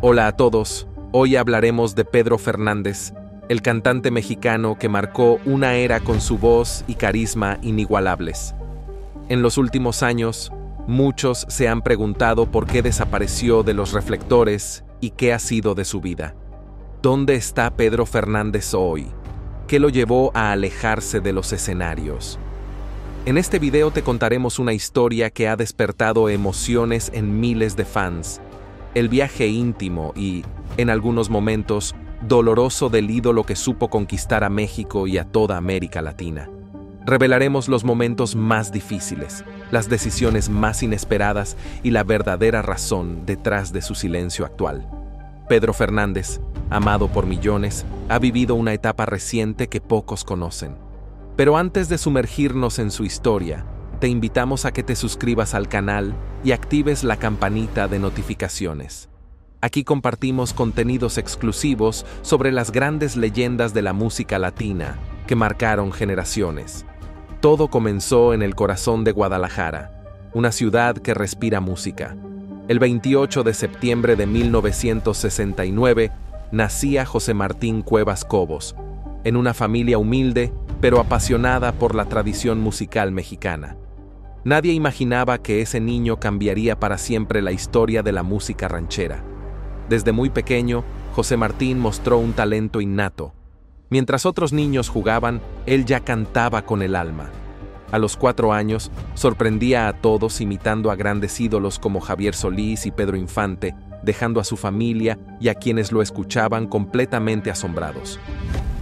Hola a todos, hoy hablaremos de Pedro Fernández, el cantante mexicano que marcó una era con su voz y carisma inigualables. En los últimos años, muchos se han preguntado por qué desapareció de los reflectores y qué ha sido de su vida. ¿Dónde está Pedro Fernández hoy? ¿Qué lo llevó a alejarse de los escenarios? En este video te contaremos una historia que ha despertado emociones en miles de fans. El viaje íntimo y, en algunos momentos, doloroso del ídolo que supo conquistar a México y a toda América Latina. Revelaremos los momentos más difíciles, las decisiones más inesperadas y la verdadera razón detrás de su silencio actual. Pedro Fernández, amado por millones, ha vivido una etapa reciente que pocos conocen. Pero antes de sumergirnos en su historia, te invitamos a que te suscribas al canal y actives la campanita de notificaciones. Aquí compartimos contenidos exclusivos sobre las grandes leyendas de la música latina que marcaron generaciones. Todo comenzó en el corazón de Guadalajara, una ciudad que respira música. El 28 de septiembre de 1969 nacía José Martín Cuevas Cobos, en una familia humilde pero apasionada por la tradición musical mexicana. Nadie imaginaba que ese niño cambiaría para siempre la historia de la música ranchera. Desde muy pequeño, José Martín mostró un talento innato. Mientras otros niños jugaban, él ya cantaba con el alma. A los 4 años, sorprendía a todos imitando a grandes ídolos como Javier Solís y Pedro Infante, dejando a su familia y a quienes lo escuchaban completamente asombrados.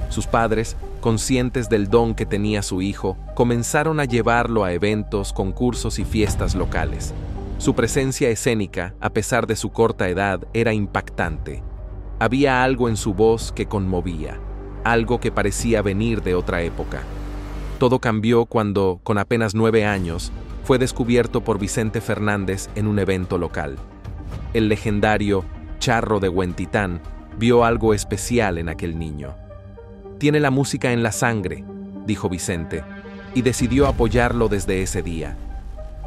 Sus padres, conscientes del don que tenía su hijo, comenzaron a llevarlo a eventos, concursos y fiestas locales. Su presencia escénica, a pesar de su corta edad, era impactante. Había algo en su voz que conmovía, algo que parecía venir de otra época. Todo cambió cuando, con apenas 9 años, fue descubierto por Vicente Fernández en un evento local. El legendario Charro de Huentitán vio algo especial en aquel niño. «Tiene la música en la sangre», dijo Vicente, y decidió apoyarlo desde ese día.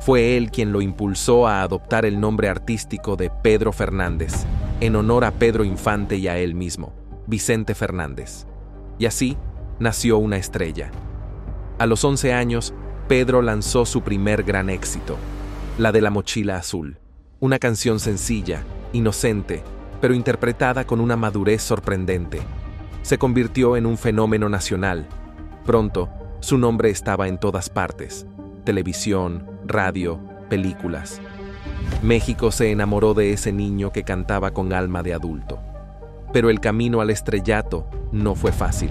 Fue él quien lo impulsó a adoptar el nombre artístico de Pedro Fernández, en honor a Pedro Infante y a él mismo, Vicente Fernández. Y así nació una estrella. A los 11 años, Pedro lanzó su primer gran éxito, la de La Mochila Azul, una canción sencilla, inocente, pero interpretada con una madurez sorprendente. Se convirtió en un fenómeno nacional. Pronto, su nombre estaba en todas partes: televisión, radio, películas. México se enamoró de ese niño que cantaba con alma de adulto. Pero el camino al estrellato no fue fácil.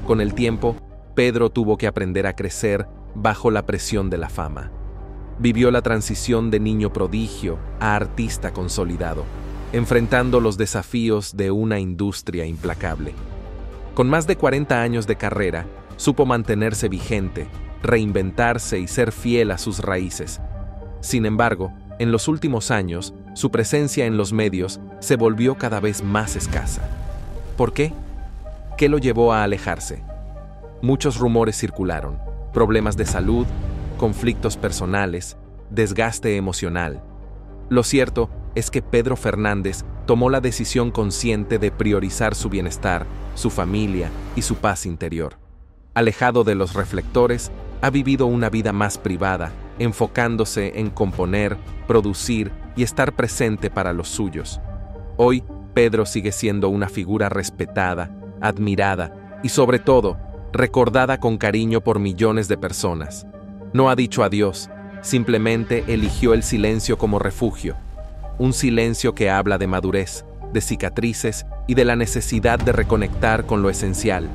Con el tiempo, Pedro tuvo que aprender a crecer bajo la presión de la fama. Vivió la transición de niño prodigio a artista consolidado, enfrentando los desafíos de una industria implacable. Con más de 40 años de carrera, supo mantenerse vigente, reinventarse y ser fiel a sus raíces. Sin embargo, en los últimos años, su presencia en los medios se volvió cada vez más escasa. ¿Por qué? ¿Qué lo llevó a alejarse? Muchos rumores circularon: problemas de salud, conflictos personales, desgaste emocional. Lo cierto es que Pedro Fernández tomó la decisión consciente de priorizar su bienestar, su familia y su paz interior. Alejado de los reflectores, ha vivido una vida más privada, enfocándose en componer, producir y estar presente para los suyos. Hoy, Pedro sigue siendo una figura respetada, admirada y, sobre todo, recordada con cariño por millones de personas. No ha dicho adiós, simplemente eligió el silencio como refugio. Un silencio que habla de madurez, de cicatrices y de la necesidad de reconectar con lo esencial.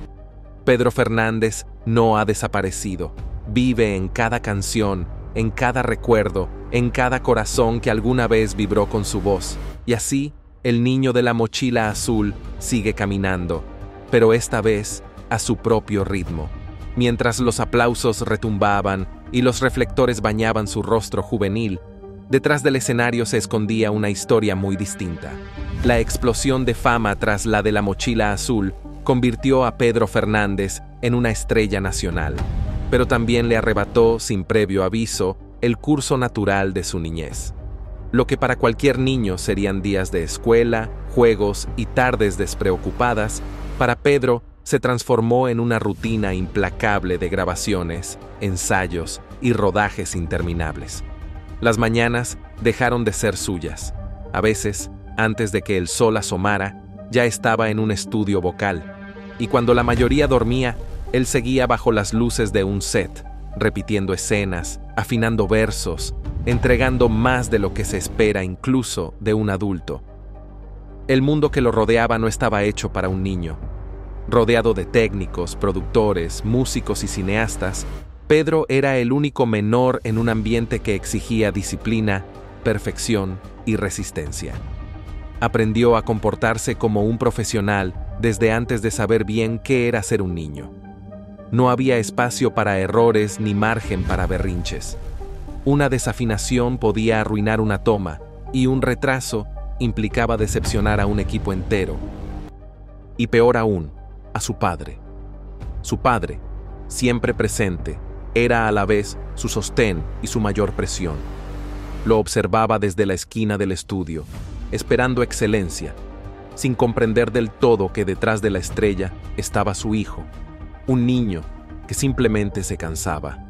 Pedro Fernández no ha desaparecido. Vive en cada canción, en cada recuerdo, en cada corazón que alguna vez vibró con su voz. Y así, el niño de la mochila azul sigue caminando, pero esta vez a su propio ritmo. Mientras los aplausos retumbaban y los reflectores bañaban su rostro juvenil, detrás del escenario se escondía una historia muy distinta. La explosión de fama tras la de La Mochila Azul convirtió a Pedro Fernández en una estrella nacional, pero también le arrebató, sin previo aviso, el curso natural de su niñez. Lo que para cualquier niño serían días de escuela, juegos y tardes despreocupadas, para Pedro se transformó en una rutina implacable de grabaciones, ensayos y rodajes interminables. Las mañanas dejaron de ser suyas. A veces, antes de que el sol asomara, ya estaba en un estudio vocal, y cuando la mayoría dormía, él seguía bajo las luces de un set, repitiendo escenas, afinando versos, entregando más de lo que se espera incluso de un adulto. El mundo que lo rodeaba no estaba hecho para un niño. Rodeado de técnicos, productores, músicos y cineastas, Pedro era el único menor en un ambiente que exigía disciplina, perfección y resistencia. Aprendió a comportarse como un profesional desde antes de saber bien qué era ser un niño. No había espacio para errores ni margen para berrinches. Una desafinación podía arruinar una toma y un retraso implicaba decepcionar a un equipo entero. Y peor aún, a su padre. Su padre, siempre presente, era a la vez su sostén y su mayor presión. Lo observaba desde la esquina del estudio, esperando excelencia, sin comprender del todo que detrás de la estrella estaba su hijo, un niño que simplemente se cansaba.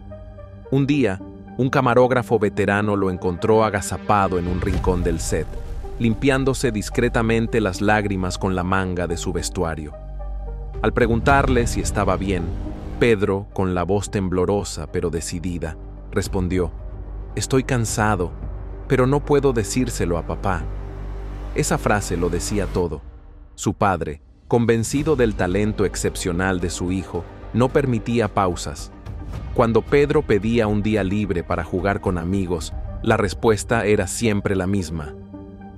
Un día, un camarógrafo veterano lo encontró agazapado en un rincón del set, limpiándose discretamente las lágrimas con la manga de su vestuario. Al preguntarle si estaba bien, Pedro, con la voz temblorosa pero decidida, respondió: «Estoy cansado, pero no puedo decírselo a papá». Esa frase lo decía todo. Su padre, convencido del talento excepcional de su hijo, no permitía pausas. Cuando Pedro pedía un día libre para jugar con amigos, la respuesta era siempre la misma: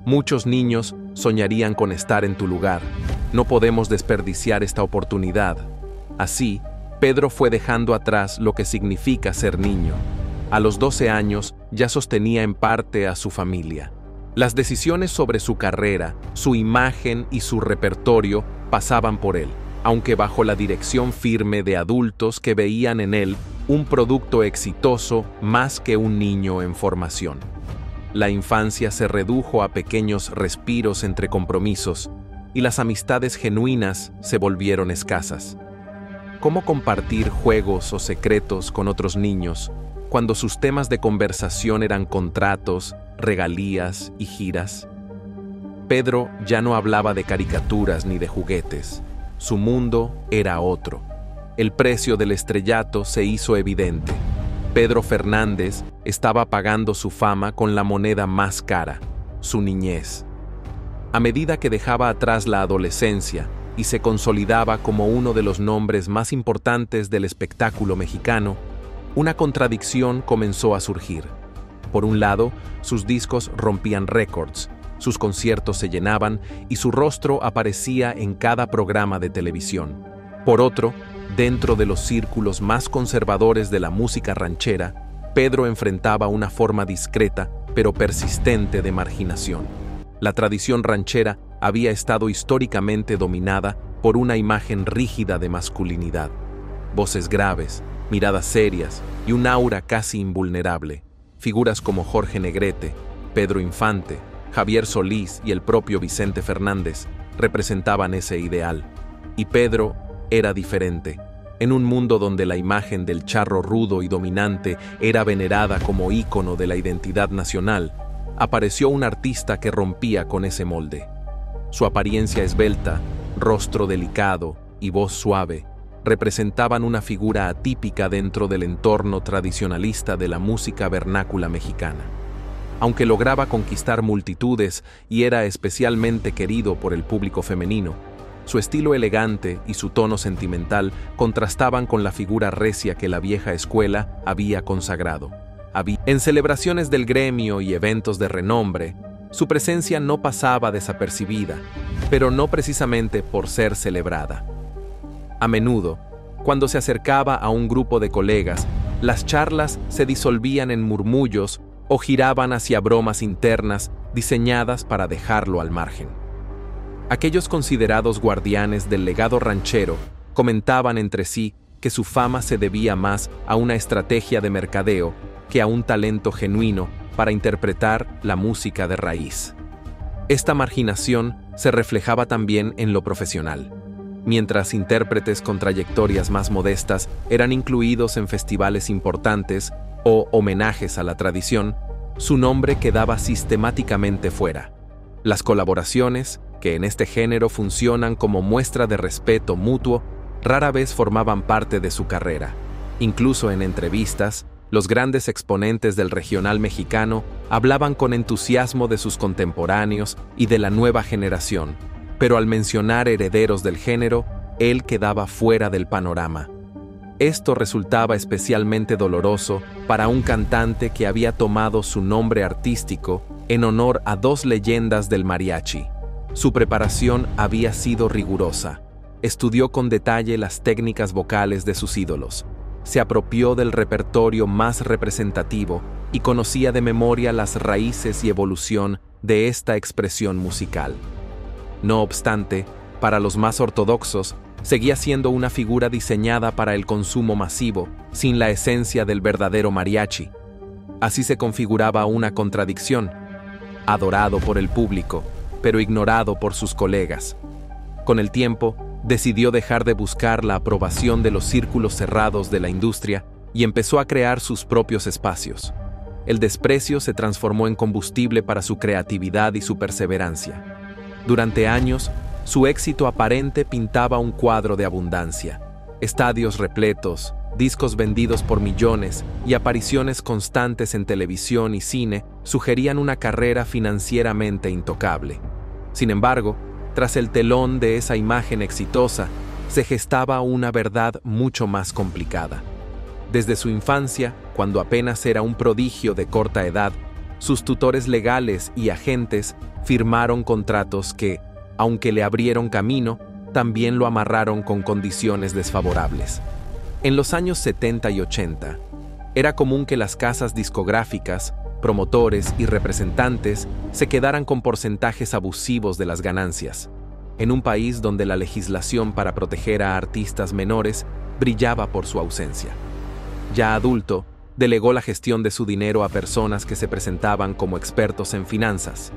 «Muchos niños soñarían con estar en tu lugar. No podemos desperdiciar esta oportunidad». Así, Pedro fue dejando atrás lo que significa ser niño. A los 12 años ya sostenía en parte a su familia. Las decisiones sobre su carrera, su imagen y su repertorio pasaban por él, aunque bajo la dirección firme de adultos que veían en él un producto exitoso más que un niño en formación. La infancia se redujo a pequeños respiros entre compromisos, y las amistades genuinas se volvieron escasas. ¿Cómo compartir juegos o secretos con otros niños cuando sus temas de conversación eran contratos, regalías y giras? Pedro ya no hablaba de caricaturas ni de juguetes. Su mundo era otro. El precio del estrellato se hizo evidente. Pedro Fernández estaba pagando su fama con la moneda más cara, su niñez. A medida que dejaba atrás la adolescencia y se consolidaba como uno de los nombres más importantes del espectáculo mexicano, una contradicción comenzó a surgir. Por un lado, sus discos rompían récords, sus conciertos se llenaban y su rostro aparecía en cada programa de televisión. Por otro, dentro de los círculos más conservadores de la música ranchera, Pedro enfrentaba una forma discreta pero persistente de marginación. La tradición ranchera había estado históricamente dominada por una imagen rígida de masculinidad. Voces graves, miradas serias y un aura casi invulnerable. Figuras como Jorge Negrete, Pedro Infante, Javier Solís y el propio Vicente Fernández representaban ese ideal. Y Pedro era diferente. En un mundo donde la imagen del charro rudo y dominante era venerada como ícono de la identidad nacional, apareció un artista que rompía con ese molde. Su apariencia esbelta, rostro delicado y voz suave representaban una figura atípica dentro del entorno tradicionalista de la música vernácula mexicana. Aunque lograba conquistar multitudes y era especialmente querido por el público femenino, su estilo elegante y su tono sentimental contrastaban con la figura recia que la vieja escuela había consagrado. En celebraciones del gremio y eventos de renombre, su presencia no pasaba desapercibida, pero no precisamente por ser celebrada. A menudo, cuando se acercaba a un grupo de colegas, las charlas se disolvían en murmullos o giraban hacia bromas internas diseñadas para dejarlo al margen. Aquellos considerados guardianes del legado ranchero comentaban entre sí que su fama se debía más a una estrategia de mercadeo que a un talento genuino para interpretar la música de raíz. Esta marginación se reflejaba también en lo profesional. Mientras intérpretes con trayectorias más modestas eran incluidos en festivales importantes o homenajes a la tradición, su nombre quedaba sistemáticamente fuera. Las colaboraciones, que en este género funcionan como muestra de respeto mutuo, rara vez formaban parte de su carrera. Incluso en entrevistas, los grandes exponentes del regional mexicano hablaban con entusiasmo de sus contemporáneos y de la nueva generación, pero al mencionar herederos del género, él quedaba fuera del panorama. Esto resultaba especialmente doloroso para un cantante que había tomado su nombre artístico en honor a dos leyendas del mariachi. Su preparación había sido rigurosa. Estudió con detalle las técnicas vocales de sus ídolos. Se apropió del repertorio más representativo y conocía de memoria las raíces y evolución de esta expresión musical. No obstante, para los más ortodoxos, seguía siendo una figura diseñada para el consumo masivo, sin la esencia del verdadero mariachi. Así se configuraba una contradicción: adorado por el público, pero ignorado por sus colegas. Con el tiempo, decidió dejar de buscar la aprobación de los círculos cerrados de la industria y empezó a crear sus propios espacios. El desprecio se transformó en combustible para su creatividad y su perseverancia. Durante años, su éxito aparente pintaba un cuadro de abundancia. Estadios repletos, discos vendidos por millones y apariciones constantes en televisión y cine sugerían una carrera financieramente intocable. Sin embargo, tras el telón de esa imagen exitosa, se gestaba una verdad mucho más complicada. Desde su infancia, cuando apenas era un prodigio de corta edad, sus tutores legales y agentes firmaron contratos que, aunque le abrieron camino, también lo amarraron con condiciones desfavorables. En los años 70 y 80, era común que las casas discográficas, promotores y representantes se quedaran con porcentajes abusivos de las ganancias, en un país donde la legislación para proteger a artistas menores brillaba por su ausencia. Ya adulto, delegó la gestión de su dinero a personas que se presentaban como expertos en finanzas,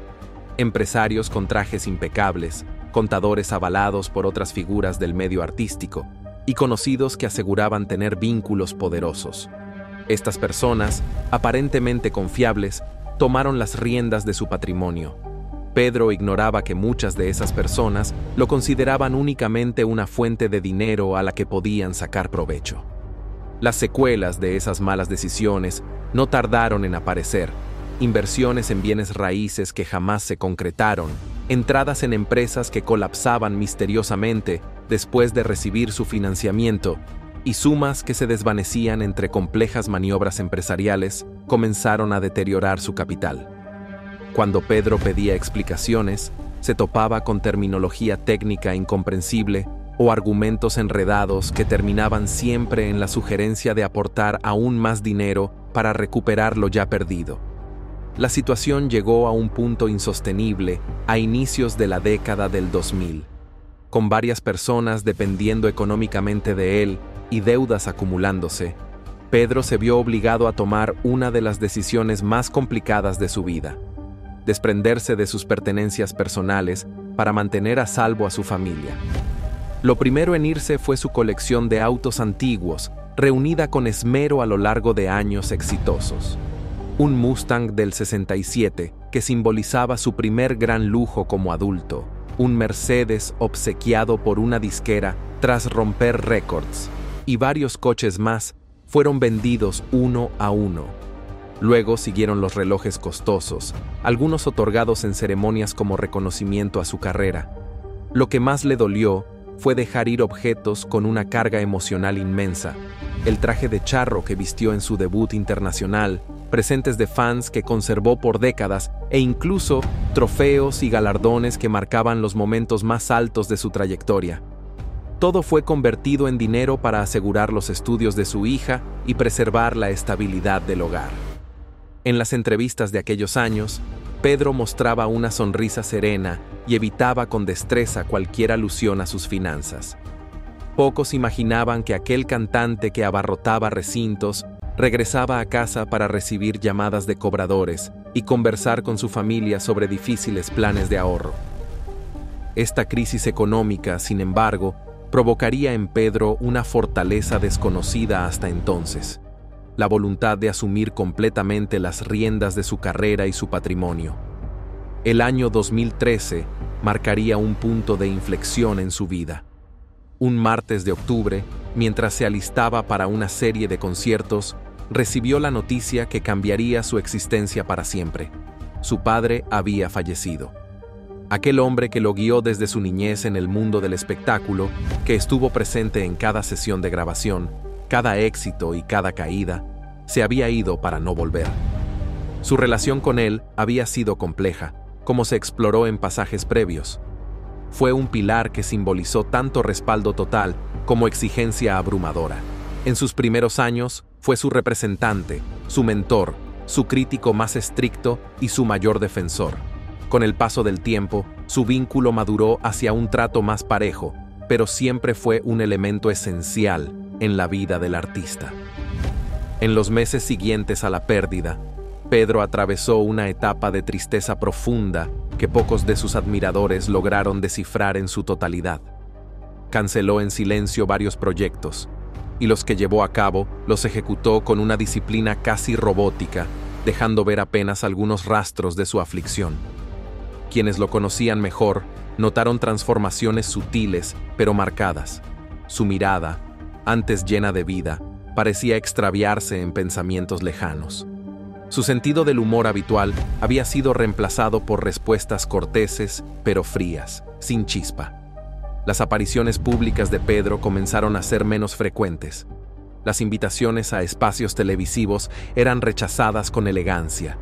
empresarios con trajes impecables, contadores avalados por otras figuras del medio artístico y conocidos que aseguraban tener vínculos poderosos. Estas personas, aparentemente confiables, tomaron las riendas de su patrimonio. Pedro ignoraba que muchas de esas personas lo consideraban únicamente una fuente de dinero a la que podían sacar provecho. Las secuelas de esas malas decisiones no tardaron en aparecer: inversiones en bienes raíces que jamás se concretaron, entradas en empresas que colapsaban misteriosamente después de recibir su financiamiento, y sumas que se desvanecían entre complejas maniobras empresariales comenzaron a deteriorar su capital. Cuando Pedro pedía explicaciones, se topaba con terminología técnica incomprensible o argumentos enredados que terminaban siempre en la sugerencia de aportar aún más dinero para recuperar lo ya perdido. La situación llegó a un punto insostenible a inicios de la década del 2000. Con varias personas dependiendo económicamente de él y deudas acumulándose, Pedro se vio obligado a tomar una de las decisiones más complicadas de su vida: desprenderse de sus pertenencias personales para mantener a salvo a su familia. Lo primero en irse fue su colección de autos antiguos, reunida con esmero a lo largo de años exitosos. Un Mustang del 67, que simbolizaba su primer gran lujo como adulto, un Mercedes obsequiado por una disquera tras romper récords, y varios coches más fueron vendidos uno a uno. Luego siguieron los relojes costosos, algunos otorgados en ceremonias como reconocimiento a su carrera. Lo que más le dolió fue dejar ir objetos con una carga emocional inmensa: el traje de charro que vistió en su debut internacional, presentes de fans que conservó por décadas e incluso trofeos y galardones que marcaban los momentos más altos de su trayectoria. Todo fue convertido en dinero para asegurar los estudios de su hija y preservar la estabilidad del hogar. En las entrevistas de aquellos años, Pedro mostraba una sonrisa serena y evitaba con destreza cualquier alusión a sus finanzas. Pocos imaginaban que aquel cantante que abarrotaba recintos Regresaba a casa para recibir llamadas de cobradores y conversar con su familia sobre difíciles planes de ahorro. Esta crisis económica, sin embargo, provocaría en Pedro una fortaleza desconocida hasta entonces: la voluntad de asumir completamente las riendas de su carrera y su patrimonio. El año 2013 marcaría un punto de inflexión en su vida. Un martes de octubre, mientras se alistaba para una serie de conciertos, recibió la noticia que cambiaría su existencia para siempre. Su padre había fallecido. Aquel hombre que lo guió desde su niñez en el mundo del espectáculo, que estuvo presente en cada sesión de grabación, cada éxito y cada caída, se había ido para no volver. Su relación con él había sido compleja, como se exploró en pasajes previos. Fue un pilar que simbolizó tanto respaldo total como exigencia abrumadora. En sus primeros años, fue su representante, su mentor, su crítico más estricto y su mayor defensor. Con el paso del tiempo, su vínculo maduró hacia un trato más parejo, pero siempre fue un elemento esencial en la vida del artista. En los meses siguientes a la pérdida, Pedro atravesó una etapa de tristeza profunda que pocos de sus admiradores lograron descifrar en su totalidad. Canceló en silencio varios proyectos, y los que llevó a cabo los ejecutó con una disciplina casi robótica, dejando ver apenas algunos rastros de su aflicción. Quienes lo conocían mejor notaron transformaciones sutiles pero marcadas. Su mirada, antes llena de vida, parecía extraviarse en pensamientos lejanos. Su sentido del humor habitual había sido reemplazado por respuestas corteses pero frías, sin chispa. Las apariciones públicas de Pedro comenzaron a ser menos frecuentes. Las invitaciones a espacios televisivos eran rechazadas con elegancia,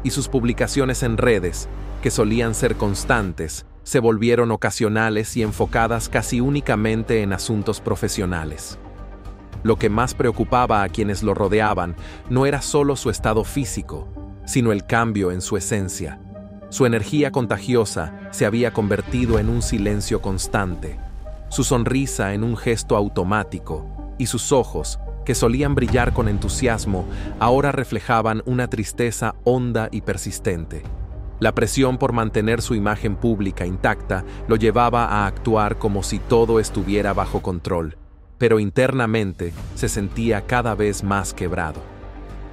y sus publicaciones en redes, que solían ser constantes, se volvieron ocasionales y enfocadas casi únicamente en asuntos profesionales. Lo que más preocupaba a quienes lo rodeaban no era solo su estado físico, sino el cambio en su esencia. Su energía contagiosa se había convertido en un silencio constante, su sonrisa en un gesto automático, y sus ojos, que solían brillar con entusiasmo, ahora reflejaban una tristeza honda y persistente. La presión por mantener su imagen pública intacta lo llevaba a actuar como si todo estuviera bajo control, pero internamente se sentía cada vez más quebrado.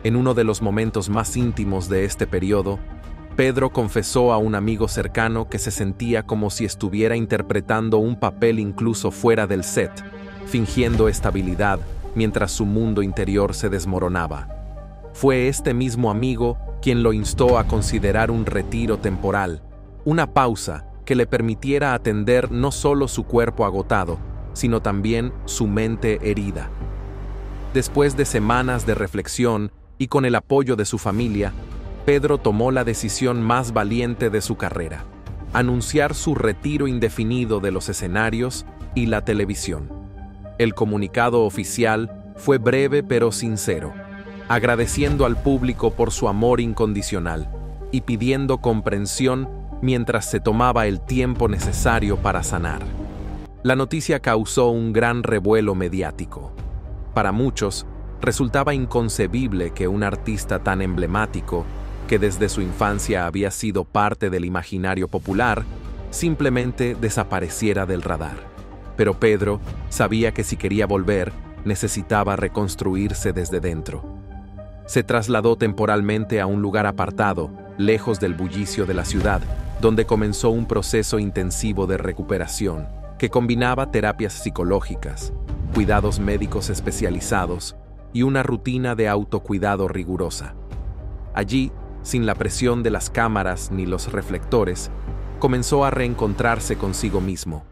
En uno de los momentos más íntimos de este periodo, Pedro confesó a un amigo cercano que se sentía como si estuviera interpretando un papel incluso fuera del set, fingiendo estabilidad mientras su mundo interior se desmoronaba. Fue este mismo amigo quien lo instó a considerar un retiro temporal, una pausa que le permitiera atender no solo su cuerpo agotado, sino también su mente herida. Después de semanas de reflexión y con el apoyo de su familia, Pedro tomó la decisión más valiente de su carrera: anunciar su retiro indefinido de los escenarios y la televisión. El comunicado oficial fue breve pero sincero, agradeciendo al público por su amor incondicional y pidiendo comprensión mientras se tomaba el tiempo necesario para sanar. La noticia causó un gran revuelo mediático. Para muchos, resultaba inconcebible que un artista tan emblemático, que desde su infancia había sido parte del imaginario popular, simplemente desapareciera del radar. Pero Pedro sabía que si quería volver, necesitaba reconstruirse desde dentro. Se trasladó temporalmente a un lugar apartado, lejos del bullicio de la ciudad, donde comenzó un proceso intensivo de recuperación, que combinaba terapias psicológicas, cuidados médicos especializados y una rutina de autocuidado rigurosa. Allí, sin la presión de las cámaras ni los reflectores, comenzó a reencontrarse consigo mismo,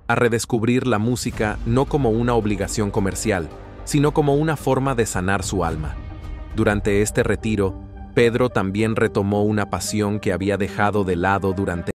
a redescubrir la música no como una obligación comercial, sino como una forma de sanar su alma. Durante este retiro, Pedro también retomó una pasión que había dejado de lado durante